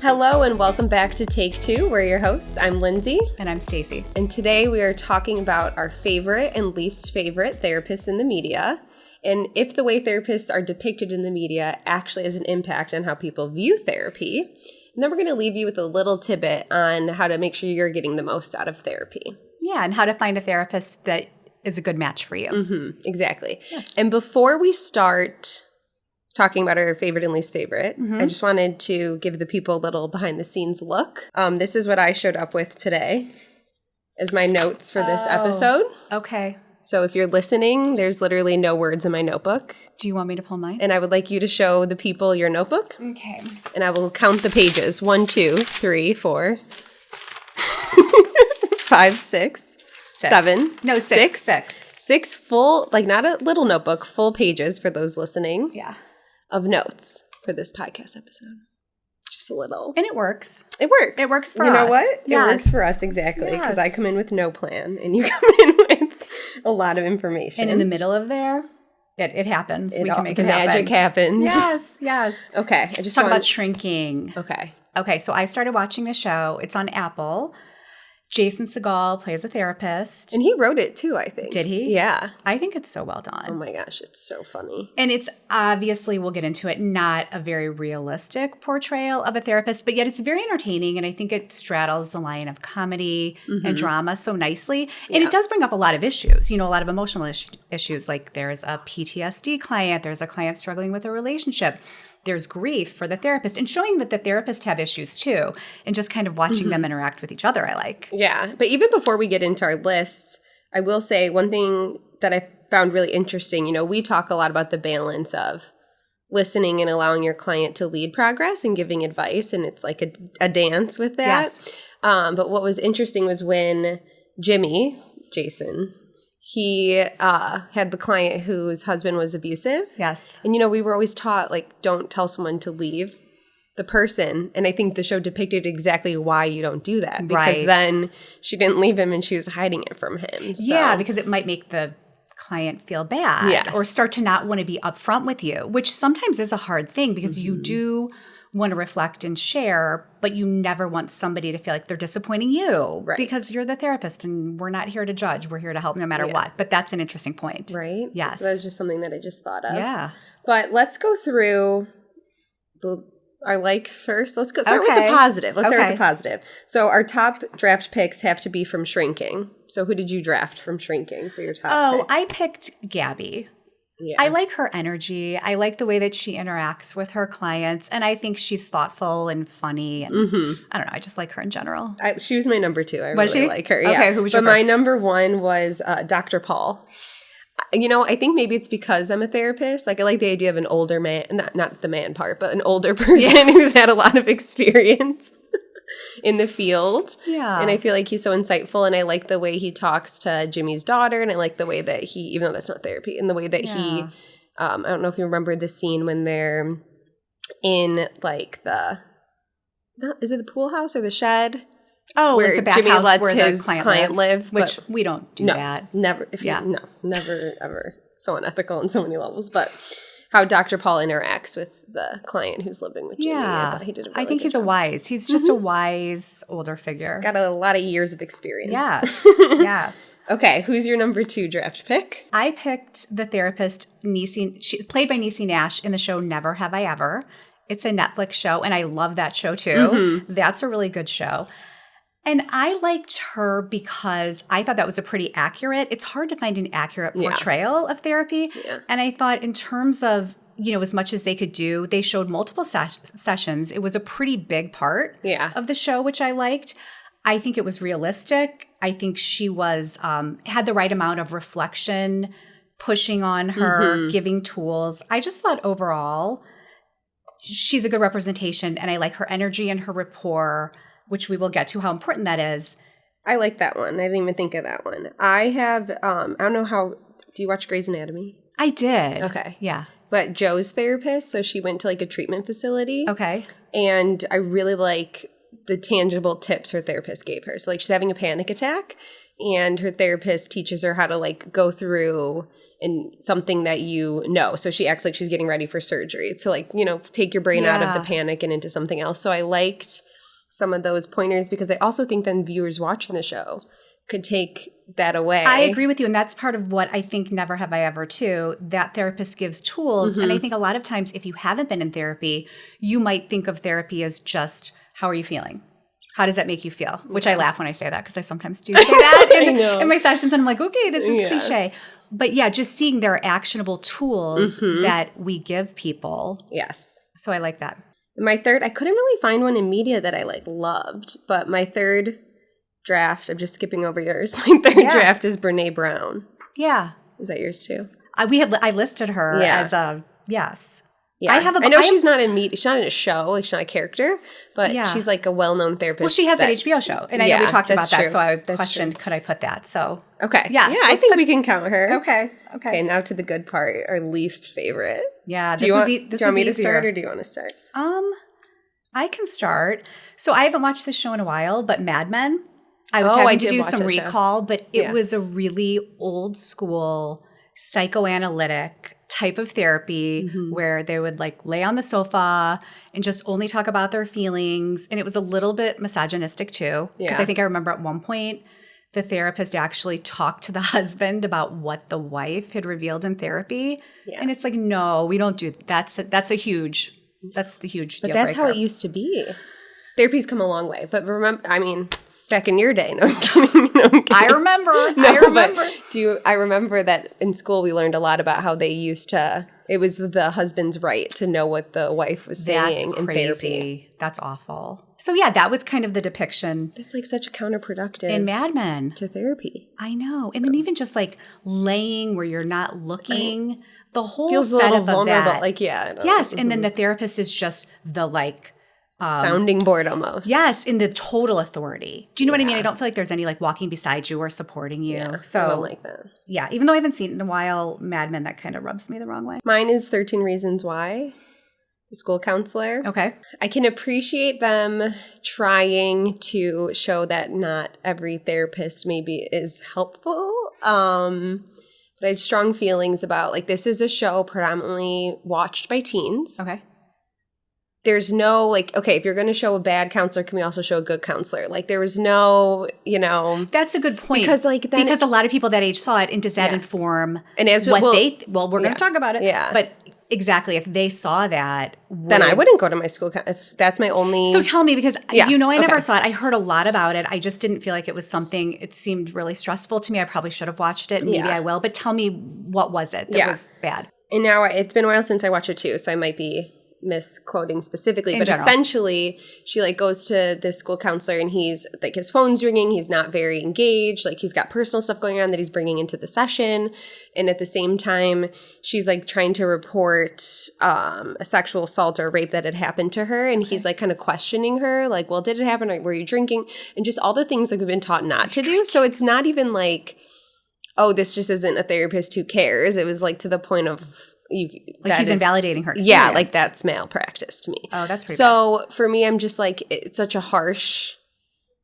Hello and welcome back to Take Two. We're your hosts. I'm Lindsay. And I'm Stacy. And today we are talking about our favorite and least favorite therapists in the media, and if the way therapists are depicted in the media actually has an impact on how people view therapy. And then we're going to leave you with a little tidbit on how to make sure you're getting the most out of therapy. Yeah, and how to find a therapist that is a good match for you. Mm-hmm, exactly. Yes. And before we start talking about our favorite and least favorite, I just wanted to give the people a little behind the scenes look. This is what I showed up with today as my notes for this episode. Okay. So if you're listening, there's literally no words in my notebook. Do you want me to pull mine? And I would like you to show the people your notebook. Okay. And I will count the pages. 1, 2, 3, 4, 5, 6, 7. No, six. 6 full, like not a little notebook, full pages for those listening. Yeah. Of notes for this podcast episode. Just a little. And it works. It works. It works for us. You know what? Yes. It works for us, exactly. Because Yes. I come in with no plan and you come in with a lot of information. And in the middle of there, it happens. We can make the it happen. magic happens. Yes. Okay. I just Talk about shrinking. Okay. Okay, so I started watching the show. It's on Apple. Jason Segel plays a therapist. And he wrote it too, I think. Did he? Yeah. I think it's so well done. Oh my gosh, it's so funny. And it's obviously, we'll get into it, not a very realistic portrayal of a therapist, but yet it's very entertaining. And I think it straddles the line of comedy and drama so nicely. And it does bring up a lot of issues, a lot of emotional issues. Like there's a PTSD client, there's a client struggling with a relationship. There's grief for the therapist, and showing that the therapists have issues too, and just kind of watching them interact with each other, I like. Yeah. But even before we get into our lists, I will say one thing that I found really interesting. We talk a lot about the balance of listening and allowing your client to lead progress and giving advice, and it's like a dance with that. Yes. But what was interesting was when Jason, he had the client whose husband was abusive. Yes. And, we were always taught, don't tell someone to leave the person. And I think the show depicted exactly why you don't do that. Because then she didn't leave him and she was hiding it from him. So. Yeah, because it might make the client feel bad or start to not want to be upfront with you, which sometimes is a hard thing because you do want to reflect and share, but you never want somebody to feel like they're disappointing you because you're the therapist and we're not here to judge. We're here to help no matter what. But that's an interesting point. Right? Yes. So that's just something that I just thought of. Yeah. But let's go through our likes first. Let's go start with the positive. Let's start with the positive. So our top draft picks have to be from Shrinking. So who did you draft from Shrinking for your top pick? I picked Gabby. Yeah. I like her energy. I like the way that she interacts with her clients. And I think she's thoughtful and funny. And I don't know. I just like her in general. She was my number 2. I was really she? like her. Okay, yeah. who was your But my first? number 1 was Dr. Paul. I think maybe it's because I'm a therapist. I like the idea of an older man, not the man part, but an older person who's had a lot of experience in the field. Yeah. And I feel like he's so insightful, and I like the way he talks to Jimmy's daughter, and I like the way that he, even though that's not therapy, and the way that he, I don't know if you remember the scene when they're in is it the pool house or the shed? Oh, where like the back Jimmy house lets where his the client live, which we don't do that. Never. Never, ever. So unethical on so many levels. But how Dr. Paul interacts with the client who's living with Jimmy. Yeah. I thought he did a really I think good job. He's just a wise older figure. Got a lot of years of experience. Yes. Yes. Okay, who's your number 2 draft pick? I picked the therapist, played by Niecy Nash in the show Never Have I Ever. It's a Netflix show, and I love that show too. That's a really good show. And I liked her because I thought that was a pretty accurate, it's hard to find an accurate portrayal of therapy. Yeah. And I thought in terms of, as much as they could do, they showed multiple sessions. It was a pretty big part of the show, which I liked. I think it was realistic. I think she was, had the right amount of reflection, pushing on her, giving tools. I just thought overall, she's a good representation, and I like her energy and her rapport, which we will get to how important that is. I like that one. I didn't even think of that one. I have, I don't know how, do you watch Grey's Anatomy? I did. Okay. Yeah. But Joe's therapist, so she went to a treatment facility. Okay. And I really like the tangible tips her therapist gave her. So she's having a panic attack, and her therapist teaches her how to like go through and something that you know. So she acts like she's getting ready for surgery to like, you know, take your brain out of the panic and into something else. So I liked some of those pointers because I also think then viewers watching the show could take that away. I agree with you. And that's part of what I think Never Have I Ever too. That therapist gives tools. And I think a lot of times if you haven't been in therapy, you might think of therapy as just, how are you feeling? How does that make you feel? Which I laugh when I say that because I sometimes do say that in my sessions. And I'm like, okay, this is cliche. But yeah, just seeing their actionable tools that we give people. Yes. So I like that. My third, I couldn't really find one in media that I like loved, but my third draft, I'm just skipping over yours. My third draft is Brene Brown. Yeah. Is that yours too? I listed her as a, yes. Yeah. I know she's not in media. She's not in a show. Like she's not a character, but she's like a well-known therapist. Well, she has an HBO show, and I know we talked about that, so I questioned, could I put that? So okay, yeah, I think we can count her. Okay. Now to the good part, our least favorite. Yeah, do you want me to start, or do you want to start? I can start. So I haven't watched this show in a while, but Mad Men. I was having to do some recall, but it was a really old school psychoanalytic type of therapy where they would like lay on the sofa and just only talk about their feelings. And it was a little bit misogynistic too. Because I think I remember at one point the therapist actually talked to the husband about what the wife had revealed in therapy. Yes. And it's like, no, we don't do that's the huge deal breaker. That's how it used to be. Therapy's come a long way. But remember, I mean, back in your day. No, I'm kidding. I remember. I remember that in school we learned a lot about how they used to, it was the husband's right to know what the wife was saying in therapy. That's awful. So yeah, that was kind of the depiction. It's like such a counterproductive in Mad Men to therapy. I know. And then even just like laying where you're not looking, the whole feels setup a little vulnerable. Of that. Like, yeah. Yes. And then the therapist is just the like, sounding board almost. Yes, in the total authority. Do you know what I mean? I don't feel like there's any like walking beside you or supporting you. Yeah, so I don't like that. Yeah, even though I haven't seen it in a while, Mad Men, that kind of rubs me the wrong way. Mine is 13 Reasons Why, the school counselor. Okay. I can appreciate them trying to show that not every therapist maybe is helpful. But I had strong feelings about like this is a show predominantly watched by teens. Okay. There's no, like, okay, if you're going to show a bad counselor, can we also show a good counselor? Like, there was no, you know. That's a good point. Because, like, then because a lot of people that age saw it, and does that inform and as what they, we're going to talk about it. Yeah. But exactly, if they saw that. Then I wouldn't go to my school, if that's my only. So tell me, because you know I never saw it. I heard a lot about it. I just didn't feel like it was something, it seemed really stressful to me. I probably should have watched it. Maybe I will. But tell me, what was it that was bad? And now it's been a while since I watched it too, so I might be misquoting specifically, but essentially she like goes to this school counselor and he's like his phone's ringing, he's not very engaged, like he's got personal stuff going on that he's bringing into the session, and at the same time she's like trying to report a sexual assault or rape that had happened to her, and he's like kind of questioning her like, well, did it happen, or were you drinking, and just all the things like we've been taught not to do. So it's not even like, oh, this just isn't a therapist who cares. It was like to the point of he's invalidating her experience. Yeah, like that's malpractice to me. Oh, that's pretty bad. For me, I'm just like, it's such a harsh,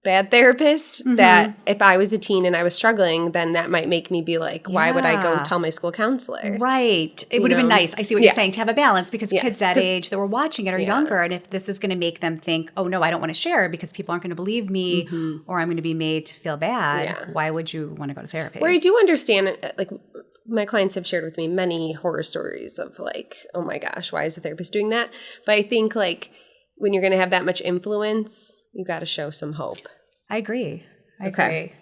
bad therapist that if I was a teen and I was struggling, then that might make me be like, why would I go tell my school counselor? Right. It would have been nice. I see what you're saying, to have a balance, because kids that age that were watching it are younger. And if this is going to make them think, oh, no, I don't want to share because people aren't going to believe me or I'm going to be made to feel bad, why would you want to go to therapy? Where I do understand, like, my clients have shared with me many horror stories of like, oh my gosh, why is the therapist doing that? But I think like when you're going to have that much influence, you got to show some hope. I agree. I agree.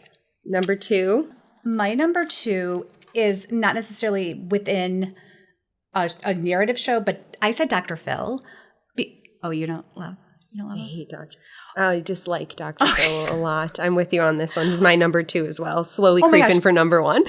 Number 2. My number 2 is not necessarily within a narrative show, but I said Dr. Phil. You don't love him? I hate Dr. I dislike Dr. Phil a lot. I'm with you on this one. He's my number 2 as well. Slowly creeping for number 1.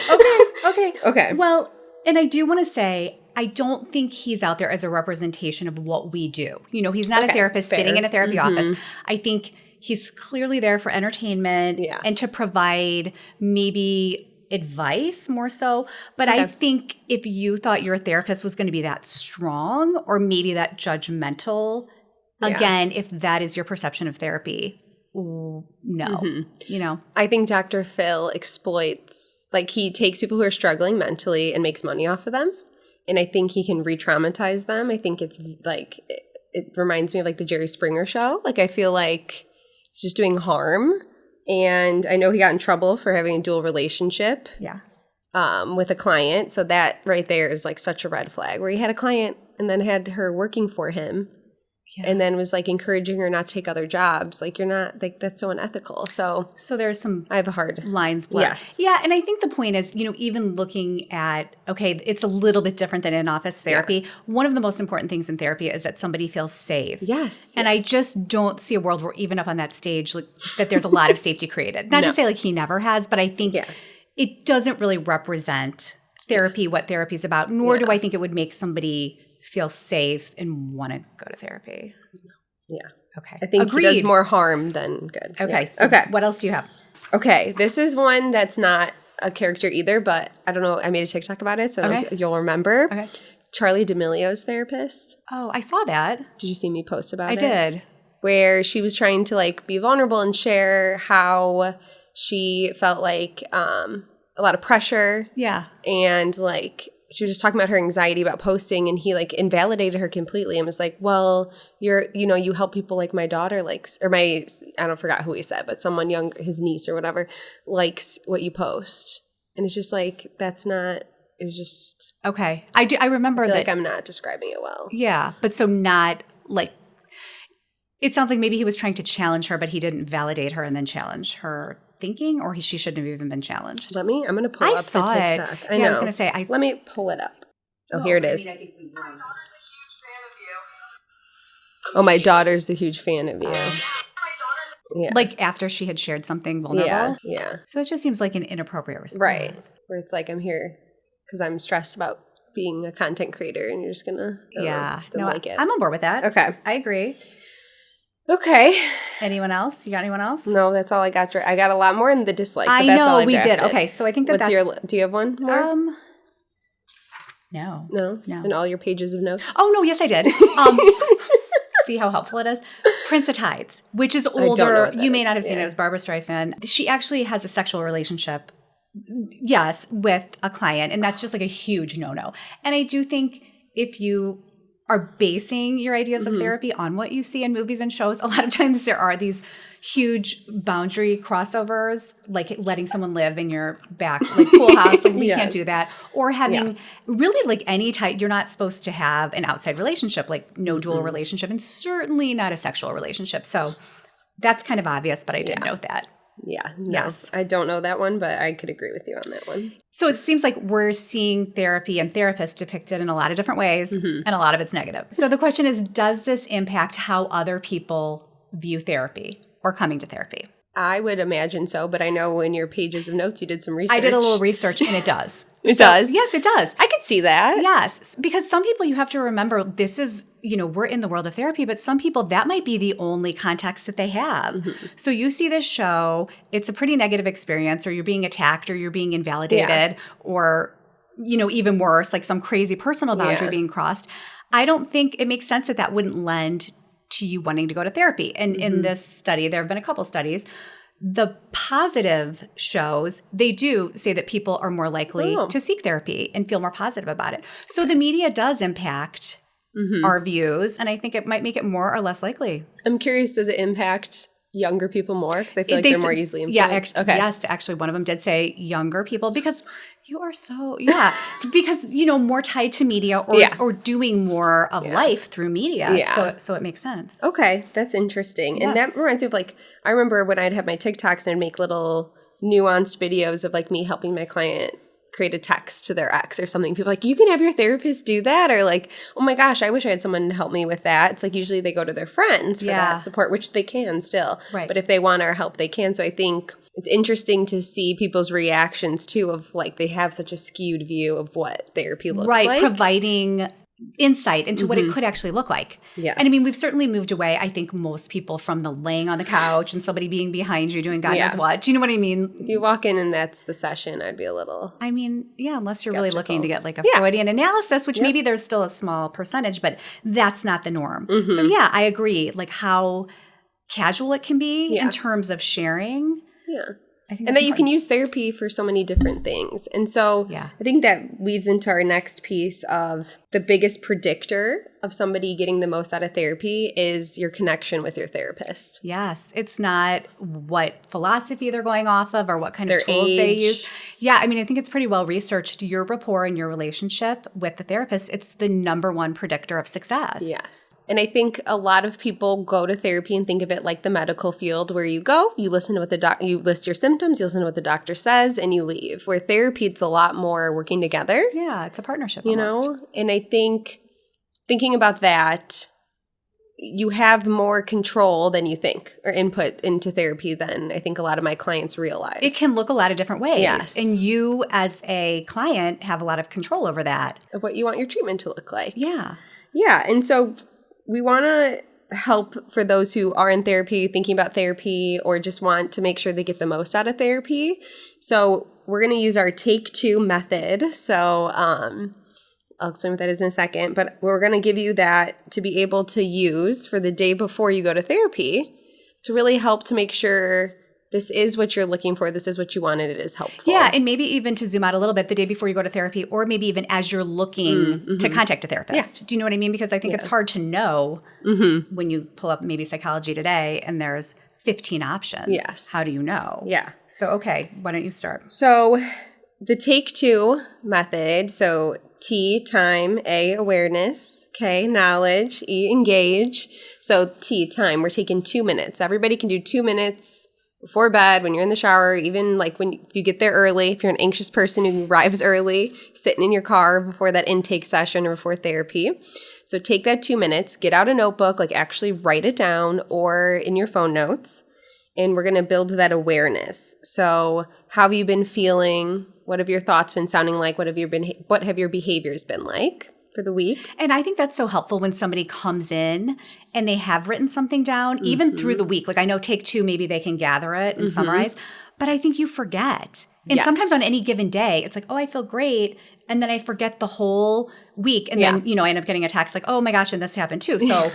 Okay. Well, and I do want to say, I don't think he's out there as a representation of what we do. You know, he's not a therapist sitting in a therapy office. I think he's clearly there for entertainment and to provide maybe advice more so. But I think if you thought your therapist was going to be that strong or maybe that judgmental, again, if that is your perception of therapy, no, you know? I think Dr. Phil exploits, like he takes people who are struggling mentally and makes money off of them. And I think he can re-traumatize them. I think it's like, it reminds me of like the Jerry Springer show. Like I feel like he's just doing harm. And I know he got in trouble for having a dual relationship with a client. So that right there is like such a red flag, where he had a client and then had her working for him. Yeah. And then was like encouraging her not to take other jobs. Like you're not, like that's so unethical. So there's some I have a hard lines blurred. Yes. Yeah. And I think the point is, you know, even looking at, okay, it's a little bit different than in-office therapy. Yeah. One of the most important things in therapy is that somebody feels safe. Yes. And I just don't see a world where even up on that stage, like, that there's a lot of safety created. Not to say like he never has, but I think it doesn't really represent therapy, what therapy is about, nor do I think it would make somebody feel safe and want to go to therapy. Yeah. Okay. I think he does more harm than good. Okay. Yeah. So what else do you have? Okay. This is one that's not a character either, but I don't know. I made a TikTok about it, so I don't know if you'll remember. Okay. Charlie D'Amelio's therapist. Oh, I saw that. Did you see me post about it? I did. Where she was trying to like be vulnerable and share how she felt like a lot of pressure. Yeah. And like she was just talking about her anxiety about posting, and he like invalidated her completely and was like, well, you help people like my daughter likes, or I don't forgot who he said, but someone young, his niece or whatever, likes what you post. And it's just like, that's not, it was just. Okay. I remember I feel that. like I'm not describing it well. Yeah. But so not like, it sounds like maybe he was trying to challenge her, but he didn't validate her and then challenge her thinking, or she shouldn't have even been challenged. I'm going to pull up the TikTok. I know. I was going to say. Let me pull it up. Oh, here it is. Oh, my daughter's a huge fan of you. Yeah. Like after she had shared something vulnerable? Yeah. So it just seems like an inappropriate response. Right. Where it's like, I'm here because I'm stressed about being a content creator, and you're just going to like it. I'm on board with that. Okay. I agree. Okay. Anyone else? You got anyone else? No, that's all I got. I got a lot more in the dislike. I but that's know all I we drafted. did. Okay, so I think that's do you have one more? No. And all your pages of notes? Oh no, yes I did. See how helpful it is? Prince of Tides, which is older. You may not have seen it. It was Barbara Streisand. She actually has a sexual relationship, yes, with a client, and that's just like a huge no-no. And I do think if you are basing your ideas of therapy on what you see in movies and shows, a lot of times there are these huge boundary crossovers, like letting someone live in your back, like pool house, like we can't do that. Or having really like any type, you're not supposed to have an outside relationship, like no dual relationship, and certainly not a sexual relationship. So that's kind of obvious, but I did note that. Yeah. No, yes. I don't know that one, but I could agree with you on that one. So it seems like we're seeing therapy and therapists depicted in a lot of different ways, and a lot of it's negative. So the question is, does this impact how other people view therapy or coming to therapy? I would imagine so, but I know in your pages of notes you did some research. I did a little research, and it does. It does? Yes, it does. I could see that. Yes, because some people, you have to remember, this is, we're in the world of therapy, but some people, that might be the only context that they have. So you see this show, it's a pretty negative experience, or you're being attacked, or you're being invalidated, or, even worse, like some crazy personal boundary being crossed. I don't think it makes sense that wouldn't lend to you wanting to go to therapy. And in this study, there have been a couple studies. The positive shows, they do say that people are more likely to seek therapy and feel more positive about it. So the media does impact our views, and I think it might make it more or less likely. I'm curious, does it impact younger people more? Because I feel like they're more easily influenced. Yes, actually, one of them did say younger people, because you are because, more tied to media or doing more of life through media. Yeah. So it makes sense. Okay, that's interesting. Yeah. And that reminds me of I remember when I'd have my TikToks and I'd make little nuanced videos of me helping my client create a text to their ex or something. People are like, you can have your therapist do that? Or oh my gosh, I wish I had someone to help me with that. It's usually they go to their friends for that support, which they can still. Right. But if they want our help, they can. So I think it's interesting to see people's reactions too of they have such a skewed view of what therapy looks like. Right, providing insight into what it could actually look like. Yes. And I mean, we've certainly moved away, I think, most people from the laying on the couch and somebody being behind you doing God knows what. Do you know what I mean? If you walk in and that's the session, I'd be a little unless you're really looking to get a Freudian analysis, which maybe there's still a small percentage, but that's not the norm. So I agree. How casual it can be in terms of sharing. Yeah. I think and that you can use therapy for so many different things. And so I think that weaves into our next piece of the biggest predictor of somebody getting the most out of therapy is your connection with your therapist. Yes. It's not what philosophy they're going off of or what kind of tools age. they use. Yeah. I mean, I think it's pretty well researched. Your rapport and your relationship with the therapist, it's the number one predictor of success. Yes. And I think a lot of people go to therapy and think of it like the medical field where you go, you listen to what you list your symptoms, you listen to what the doctor says, and you leave. Where therapy, it's a lot more working together. Yeah, it's a partnership you almost. know? And I think thinking about that, you have more control than you think or input into therapy than I think a lot of my clients realize. It can look a lot of different ways. Yes. And you as a client have a lot of control over that. Of what you want your treatment to look like. Yeah. Yeah. And so we want to help for those who are in therapy, thinking about therapy, or just want to make sure they get the most out of therapy. So we're going to use our Take 2 method. So I'll explain what that is in a second. But we're going to give you that to be able to use for the day before you go to therapy to really help to make sure this is what you're looking for. This is what you want, and it is helpful. Yeah, and maybe even to zoom out a little bit the day before you go to therapy, or maybe even as you're looking to contact a therapist. Do you know what I mean? Because I think it's hard to know when you pull up maybe Psychology Today and there's 15 options. Yes. How do you know? Yeah. So, okay, why don't you start? So the Take 2 method, so T, time, A, awareness, K, knowledge, E, engage. So T, time, we're taking 2 minutes. Everybody can do 2 minutes before bed, when you're in the shower, even like if you get there early, if you're an anxious person who arrives early, sitting in your car before that intake session or before therapy. So take that 2 minutes, get out a notebook, like actually write it down or in your phone notes. And we're going to build that awareness. So how have you been feeling? What have your thoughts been sounding like? What have your behaviors been like for the week? And I think that's so helpful when somebody comes in and they have written something down, even through the week. Like I know Take 2, maybe they can gather it and summarize, but I think you forget. And sometimes on any given day, it's like, oh, I feel great. And then I forget the whole week. And then, I end up getting a text like, oh my gosh, and this happened too. So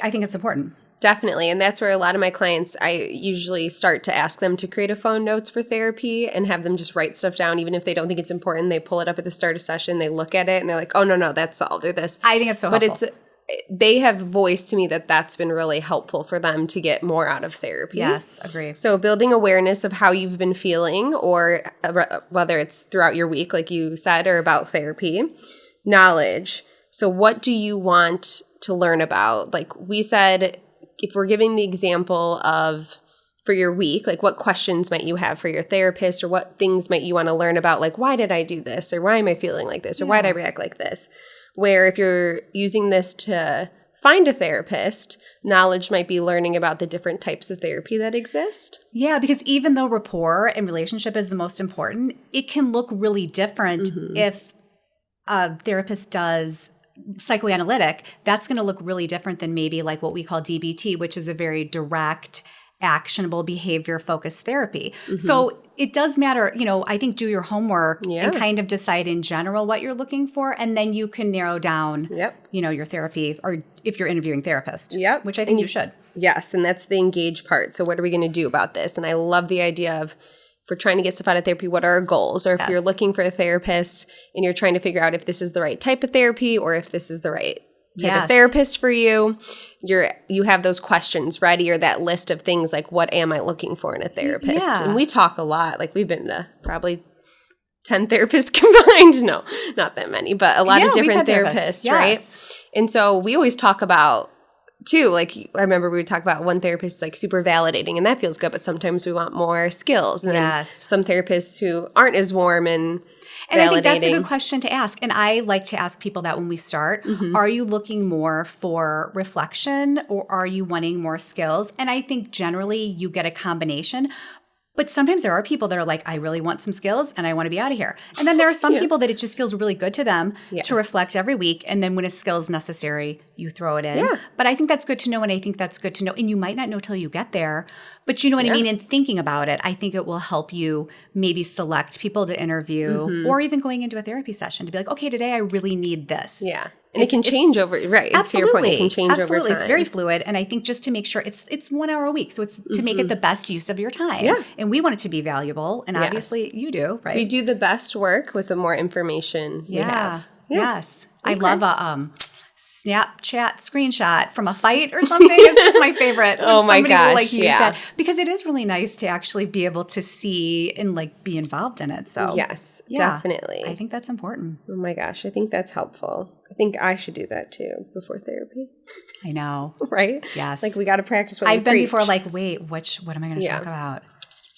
I think it's important. Definitely. And that's where a lot of my clients, I usually start to ask them to create a phone notes for therapy and have them just write stuff down. Even if they don't think it's important, they pull it up at the start of session, they look at it and they're like, oh, no, that's solved or this. I think it's so helpful. But they have voiced to me that that's been really helpful for them to get more out of therapy. Yes, agree. So building awareness of how you've been feeling, or whether it's throughout your week, like you said, or about therapy. Knowledge. So what do you want to learn about? Like we said, if we're giving the example of for your week, like what questions might you have for your therapist, or what things might you want to learn about? Like, why did I do this? Or why am I feeling like this? Or why did I react like this? Where if you're using this to find a therapist, knowledge might be learning about the different types of therapy that exist. Yeah, because even though rapport and relationship is the most important, it can look really different if a therapist does psychoanalytic. That's going to look really different than maybe like what we call DBT, which is a very direct, actionable, behavior-focused therapy. So it does matter, I think do your homework and kind of decide in general what you're looking for, and then you can narrow down, your therapy, or if you're interviewing therapist, which I think you should. Yes, and that's the engage part. So what are we going to do about this? And I love the idea of, if we're trying to get stuff out of therapy, what are our goals? Or if you're looking for a therapist and you're trying to figure out if this is the right type of therapy or if this is the right type of therapist for you, you have those questions ready, or that list of things like, what am I looking for in a therapist? Yeah. And we talk a lot. Like we've been to probably 10 therapists combined. No, not that many, but a lot of different therapists, right? And so we always talk about too, like I remember we would talk about one therapist like super validating, and that feels good, but sometimes we want more skills. And then some therapists who aren't as warm and validating. I think that's a good question to ask. And I like to ask people that when we start, are you looking more for reflection or are you wanting more skills? And I think generally you get a combination. But sometimes there are people that are like, I really want some skills and I want to be out of here. And then there are some people that it just feels really good to them to reflect every week. And then when a skill is necessary, you throw it in. But I think that's good to know. And I think that's good to know. And you might not know till you get there. But you know what I mean? In thinking about it, I think it will help you maybe select people to interview or even going into a therapy session to be like, okay, today I really need this. Yeah. And it can change over, right? Absolutely. To your point, it can change over time. It's very fluid. And I think just to make sure it's 1 hour a week. So it's to make it the best use of your time. Yeah. And we want it to be valuable. And obviously you do, right? We do the best work with the more information we have. Yeah. Yes. Okay. I love a Snapchat screenshot from a fight or something. It's just my favorite. Oh my gosh, like use that. Because it is really nice to actually be able to see and like be involved in it. So yes, definitely. I think that's important. Oh my gosh, I think that's helpful. I think I should do that too before therapy. I know. Right? Yes. Like we got to practice what I've been preach. before like, wait, what am I going to talk about?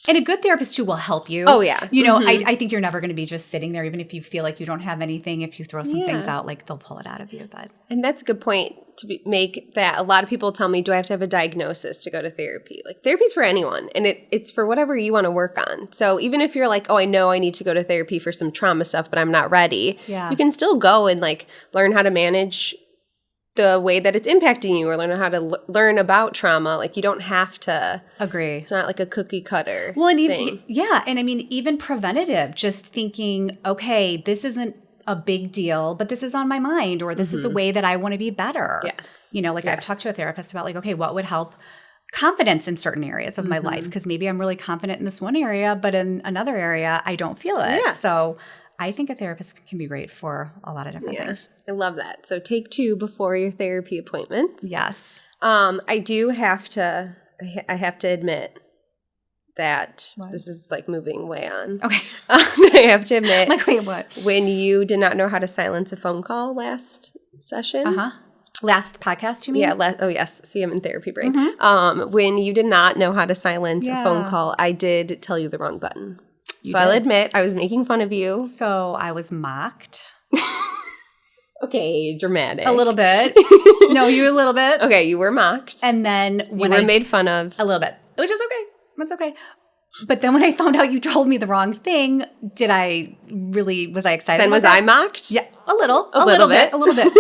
And a good therapist, too, will help you. Oh, yeah. You know, I think you're never going to be just sitting there, even if you feel like you don't have anything. If you throw some things out, like they'll pull it out of you. And that's a good point to make that. A lot of people tell me, do I have to have a diagnosis to go to therapy? Like therapy's for anyone. And it's for whatever you want to work on. So even if you're like, oh, I know I need to go to therapy for some trauma stuff, but I'm not ready. Yeah. You can still go and like learn how to manage the way that it's impacting you or learn how to learn about trauma. Like you don't have to agree. It's not like a cookie cutter and thing. And I mean, even preventative, just thinking, okay, this isn't a big deal, but this is on my mind, or this is a way that I want to be better. Yes. You know, like I've talked to a therapist about like, okay, what would help confidence in certain areas of my life? Because maybe I'm really confident in this one area, but in another area, I don't feel it. Yeah. So I think a therapist can be great for a lot of different things. I love that. So take 2 before your therapy appointments. Yes. I do have to, I have to admit that this is like moving way on. Okay. I have to admit. Like, wait, what? When you did not know how to silence a phone call last session. Last podcast, you mean? Yeah. Oh, yes. See, I'm in therapy brain. When you did not know how to silence a phone call, I did tell you the wrong button. So I'll admit I was making fun of you. So I was mocked. Okay, dramatic. A little bit. No, you a little bit. Okay, you were mocked. And then when you were made fun of. A little bit. It was just okay. That's okay. But then when I found out you told me the wrong thing, was I excited? Then was I mocked? Yeah, a little bit.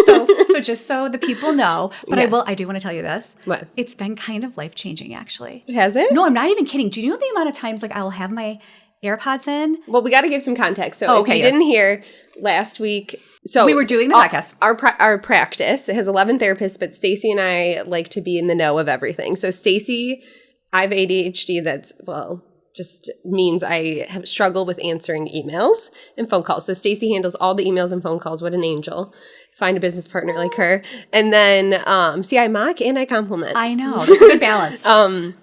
So just so the people know, but I do want to tell you this. What? It's been kind of life-changing, actually. Has it? No, I'm not even kidding. Do you know the amount of times like I will have my AirPods in? Well, we got to give some context. So if you didn't hear last week, so we were doing the podcast. Our practice, it has 11 therapists, but Stacy and I like to be in the know of everything. So Stacy, I have ADHD that's, just means I have struggled with answering emails and phone calls. So Stacy handles all the emails and phone calls. What an angel. Find a business partner like her. And then, I mock and I compliment. I know. That's a good balance.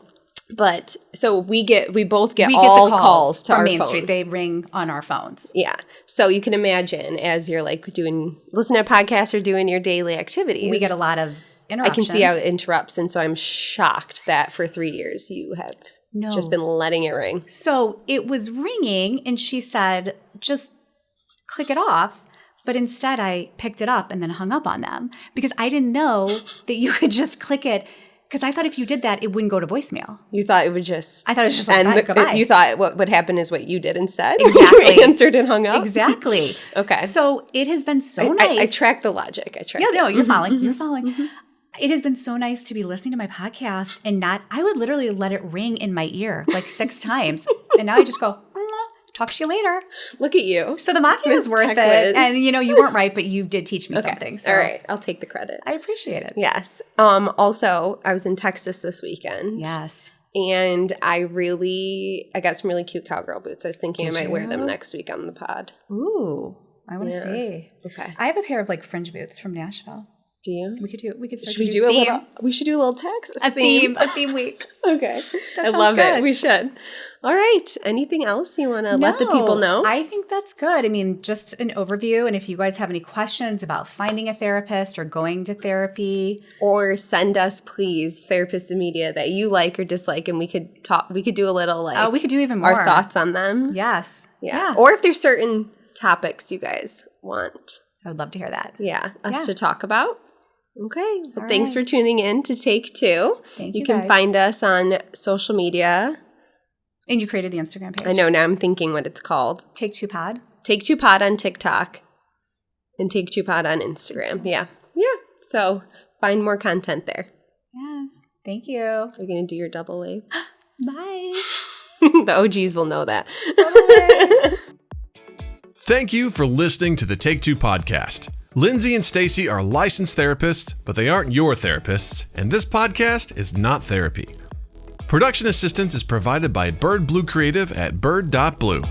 But so we both get all calls to from our Main phone. Street. They ring on our phones. Yeah. So you can imagine as you're like listening to podcasts or doing your daily activities. We get a lot of interruptions. I can see how it interrupts. And so I'm shocked that for 3 years you have just been letting it ring. So it was ringing and she said, just click it off. But instead I picked it up and then hung up on them because I didn't know that you could just click it. Because I thought if you did that, it wouldn't go to voicemail. You thought it would just... I thought it was just like, goodbye. You thought what would happen is what you did instead? Exactly. You answered and hung up? Exactly. Okay. So it has been so nice. I track the logic. You're following. You're following. It has been so nice to be listening to my podcast and I would literally let it ring in my ear like 6 times. And now I just go... Talk to you later. Look at you. So the mocking was worth it. And, you weren't right, but you did teach me something. So all right. I'll take the credit. I appreciate it. Yes. Also, I was in Texas this weekend. Yes. And I got some really cute cowgirl boots. I was thinking I might wear them next week on the pod. Ooh. I want to see. Okay. I have a pair of like fringe boots from Nashville. Do you? We could start should we do a theme. We should do a little Texas theme. A theme week. Okay. I love it. We should. All right. Anything else you want to let the people know? I think that's good. I mean, just an overview. And if you guys have any questions about finding a therapist or going to therapy. Or send us, please, therapists and media that you like or dislike. And we could talk. We could do a little we could do even more. Our thoughts on them. Yes. Yeah. Or if there's certain topics you guys want. I would love to hear that. Yeah. Us to talk about. Okay. Well, thanks for tuning in to Take 2. Thank you. You can find us on social media. And you created the Instagram page. I know. Now I'm thinking what it's called. Take 2 Pod. Take 2 Pod on TikTok. And Take 2 Pod on Instagram. Yeah. Yeah. So find more content there. Yes. Thank you. You're going to do your double wave? Bye. The OGs will know that. Thank you for listening to the Take 2 podcast. Lindsay and Stacy are licensed therapists, but they aren't your therapists, and this podcast is not therapy. Production assistance is provided by Bird Blue Creative at bird.blue.